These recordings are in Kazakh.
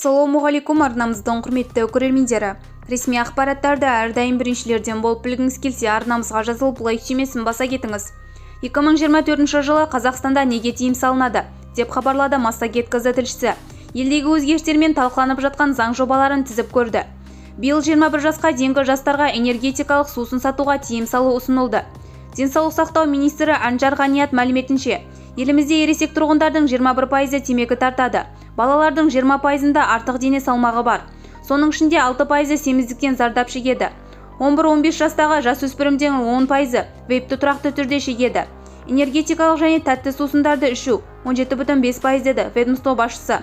Ассалаумағалейкум, арнамыздың құрметті көрермендері. Ресми ақпараттарды әрдайым біріншілерден болып білгіңіз келсе, арнамызға жазылып лайк түймесін баса кетіңіз. 2024 жылы Қазақстанда неге тыйым салынады деп хабарлады Массагет газеті тілшісі. Елдегі өзгерістермен талқыланып жатқан заң жобаларын тізіп көрді. Биыл 21 жасқа дейінгі жастарға энергетикалық сусын сатуға тыйым салу ұсынылды. Денсаулық сақтау министрі Анжар Ғаният мәліметінше, елімізде ересек тұрғындардың 21% темекі тартады. Балалардың 20%-да артық дене салмағы бар. Соның ішінде 6% семіздіктен зардап шегеді. 11-15 жастағы жасөспірімдердің 10% вейпті тұрақты түрде шегеді. Энергетикалық және тәтті сусындарды ішу 17,5% деді ведомство басшысы.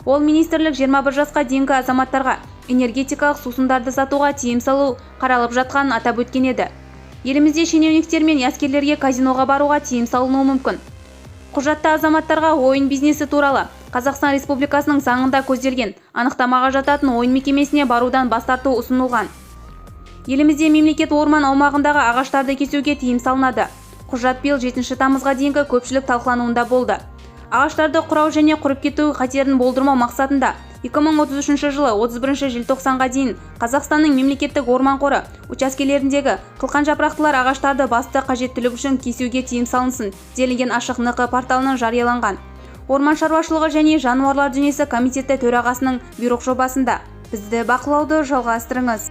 Ол министрлік 21 жасқа дейінгі азаматтарға энергетикалық сусындарды сатуға тыйым салу қаралып жатқанын атап өткен еді. Елімізде шенеуніктер мен яскерлерге казиноға баруға тыйым салынуы мүмкін. Құжатта азаматтарға ойын бизнесі туралы Қазақстан Республикасының заңында көзделген анықтамаға жататын ойын мекемесіне барудан бас тарту ұсынылған. Елімізде мемлекет орман аумағындағы ағаштарды кесуге тыйым салынады. Құжат биыл 7 тамызға дейінгі көпшілік талқылануында болды. Ағаштарды құрау және құрып кету қатерін болдырмау мақсатында 2033 жылы 31 желтоқсанға дейін Қазақстанның мемлекеттік орман қоры учаскелеріндегі қылқан жапырақтылар ағаштарды басты қажеттілік үшін кесуге тыйым салынсын делінген ашық Нқ порталының жарияланған. Орман шаруашылығы және жануарлар дүниесі комитеті төрағасының бұйрық жобасында. Бізді бақылауды жалғастырыңыз.